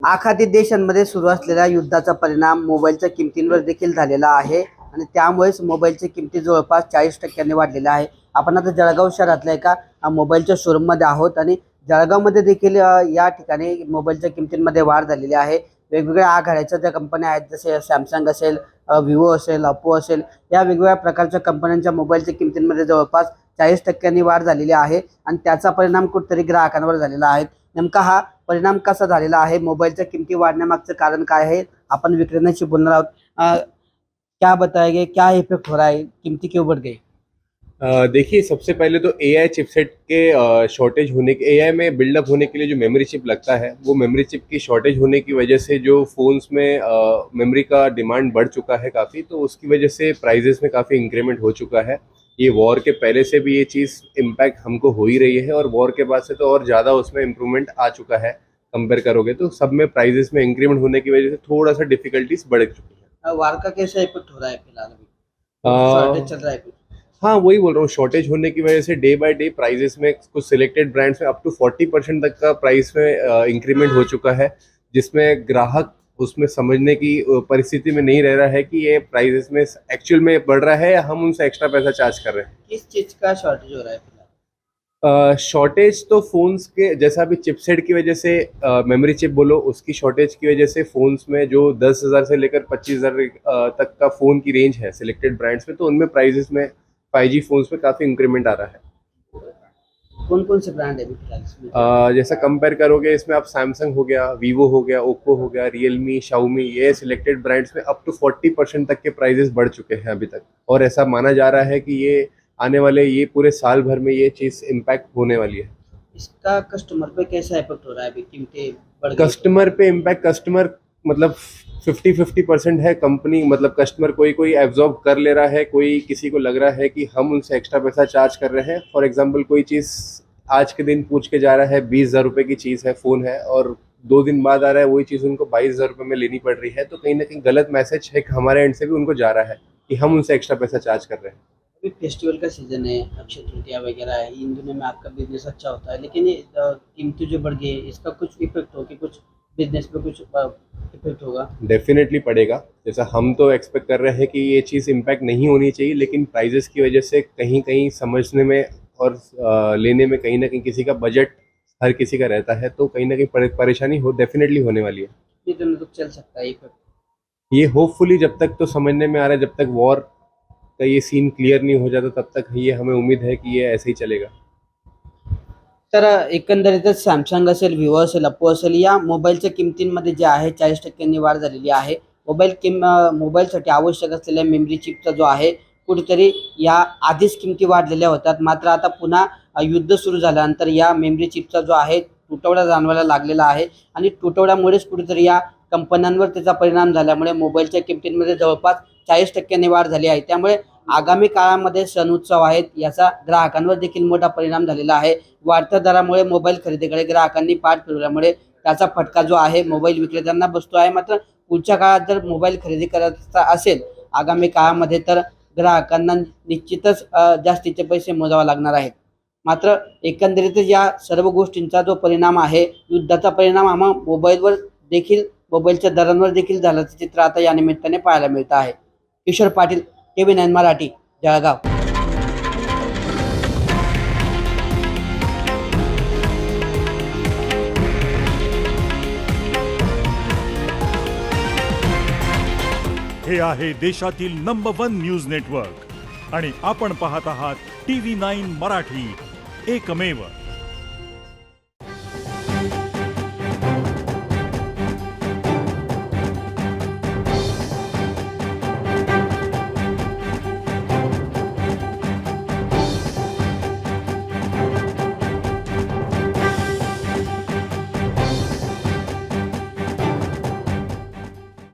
आखाती देशांमध्ये सुरू असलेल्या युद्धाचा परिणाम मोबाईलच्या किमतींवर देखील झालेला आहे आणि त्यामुळेच मोबाईलच्या किमती जवळपास 40% वाढलेल्या आहे. आपण आता जळगाव शहरातल्या एका मोबाईलच्या शोरूममध्ये आहोत आणि जळगावमध्ये देखील या ठिकाणी मोबाईलच्या किमतींमध्ये वाढ झालेली आहे. वेगवेगळ्या आघाड्याच्या ज्या कंपन्या आहेत, जसे सॅमसंग असेल, विवो असेल, ओप्पो असेल, या वेगवेगळ्या प्रकारच्या कंपन्यांच्या मोबाईलच्या किमतींमध्ये जवळपास 40% वाढ झालेली आहे आणि त्याचा परिणाम कुठेतरी ग्राहकांवर झालेला आहे. नेमका हा परिणाम कसा झालेला आहे, मोबाईलच्या किमती वाढण्यामागचं कारण काय आहे, आपण विक्रेत्यांशी बोलणार आहोत. क्या बताएंगे, क्या इफेक्ट हो रहा है, कीमती क्यों बढ़ गई? देखिए, सबसे पहले तो एआई चिपसेट के शॉर्टेज होने के एआई में बिल्डअप होने के लिए जो मेमोरी चिप लगता है, वो मेमोरी चिप की शॉर्टेज होने की वजह से जो फ़ोन्स में मेमोरी का डिमांड बढ़ चुका है काफ़ी, तो उसकी वजह से प्राइजेस में काफ़ी इंक्रीमेंट हो चुका है। ये वॉर के पहले से भी ये चीज़ इम्पैक्ट हमको हो ही रही है और वॉर के बाद से तो और ज़्यादा उसमें इम्प्रूवमेंट आ चुका है। कंपेयर करोगे तो सब में प्राइजेस में इंक्रीमेंट होने की वजह से थोड़ा सा डिफिकल्टीज बढ़ चुकी है। वार का कैसा इफेक्ट हो रहा है फिलहाल अभी? अ, शॉर्टेज चल रहा है कुछ? हाँ, वही बोल रहा हूँ, शॉर्टेज होने की वजह से डे बाय डे प्राइजेस में कुछ सिलेक्टेड ब्रांड्स में अप टू 40% तक का प्राइस में इंक्रीमेंट हो चुका है, जिसमें ग्राहक उसमें समझने की परिस्थिति में नहीं रह रहा है कि ये प्राइजेस में एक्चुअल में बढ़ रहा है या हम उनसे एक्स्ट्रा पैसा चार्ज कर रहे हैं। किस चीज का शॉर्टेज हो रहा है फिलहाल? शॉर्टेज तो फ़ोन्स के जैसा अभी चिपसेट की वजह से मेमोरी चिप बोलो, उसकी शॉर्टेज की वजह से फ़ोन्स में जो 10,000 से लेकर 25,000 तक का फ़ोन की रेंज है सिलेक्टेड ब्रांड्स में, तो उनमें प्राइजेस में 5G फ़ोन्स में काफ़ी इंक्रीमेंट आ रहा है। कौन कौन से ब्रांड है अभी फिलहाल इसमें? जैसा कंपेयर करोगे, इसमें आप सैमसंग हो गया, वीवो हो गया, ओप्पो हो गया, रियलमी, शाओमी, ये सिलेक्टेड ब्रांड्स में अप टू 40% तक के प्राइजेस बढ़ चुके हैं अभी तक, और ऐसा माना जा रहा है कि ये आने वाले ये पूरे साल भर में ये चीज़ इम्पैक्ट होने वाली है। इसका कस्टमर पे कैसा इफेक्ट हो रहा है अभी, कीमतें बढ़ गई तो? कस्टमर पे इम्पैक्ट, कस्टमर मतलब 50-50% है। कंपनी मतलब कस्टमर कोई कोई एब्जॉर्ब कर ले रहा है, कोई किसी को लग रहा है कि हम उनसे एक्स्ट्रा पैसा चार्ज कर रहे हैं। फॉर एग्जांपल, कोई चीज़ आज के दिन पूछ के जा रहा है, 20,000 रुपये की चीज़ है, फ़ोन है, और 2 दिन बाद आ रहा है वही चीज़ उनको 22,000 रुपये में लेनी पड़ रही है, तो कहीं ना कहीं गलत मैसेज है हमारे एंड से भी उनको जा रहा है कि हम उनसे एक्स्ट्रा पैसा चार्ज कर रहे हैं। अभी फेस्टिवल का सीजन है, अक्षय तृतीया वगैरह है, इन दिनों में आपका बिजनेस अच्छा होता है, लेकिन ये कीमतें जो बढ़ गई है, इसका कुछ इफेक्ट हो कि कुछ बिजनेस पे कुछ इफेक्ट होगा? डेफिनेटली पड़ेगा। जैसा हम तो एक्सपेक्ट कर रहे हैं कि ये चीज़ इम्पैक्ट नहीं होनी चाहिए, लेकिन प्राइजेस की वजह से कहीं कहीं समझने में और लेने में कहीं ना कहीं किसी का बजट हर किसी का रहता है, तो कहीं ना कहीं परेशानी हो डेफिनेटली होने वाली है। ये दिनों तक चल सकता है इफेक्ट? ये होपफुली जब तक तो समझने में आ रहा है, जब तक वॉर का ये सीन क्लियर नहीं हो जाता तब तक ये हमें उम्मीद है कि ये ऐसे ही चलेगा। तर एकंदरीतच सॅमसंग असेल, विवो असेल, ओप्पो असेल, या मोबाईलच्या किमतींमध्ये जे आहे 40% वाढ झालेली आहे. मोबाईलसाठी आवश्यक असलेल्या मेमरी चिपचा जो आहे, कुठेतरी या आधीच किमती वाढलेल्या होत्यात. मात्र आता पुन्हा युद्ध सुरू झाल्यानंतर या मेमरी चिपचा जो आहे तुटवडा जाणवायला लागलेला आहे आणि तुटवड्यामुळेच कुठेतरी या कंपन्यांवर त्याचा परिणाम झाल्यामुळे मोबाईलच्या किमतींमध्ये जवळपास 40% वाढ झाली आहे. त्यामुळे आगामी काळामध्ये सण उत्सव आहेत, याचा ग्राहकांवर देखील मोठा परिणाम झालेला आहे. वाढत्या दरामुळे मोबाईल खरेदीकडे ग्राहकांनी पाठ फिरवल्यामुळे त्याचा फटका जो आहे मोबाईल विक्रेत्यांना बसतो आहे. मात्र पुढच्या काळात जर मोबाईल खरेदी करायचा असेल आगामी काळामध्ये, तर ग्राहकांना निश्चितच जास्तीचे पैसे मोजावे लागणार आहेत. मात्र एकंदरीतच या सर्व गोष्टींचा जो परिणाम आहे, युद्धाचा परिणाम हा मोबाईलवर देखील, मोबाईलच्या दरांवर देखील झाल्याचं चित्र आता या निमित्ताने पाहायला मिळतं आहे. किशोर पाटील, TV9 मराठी, जळगाव. हे आहे देशातील नंबर 1 न्यूज नेटवर्क आणि आपण पाहत आहात TV9 मराठी, एकमेव.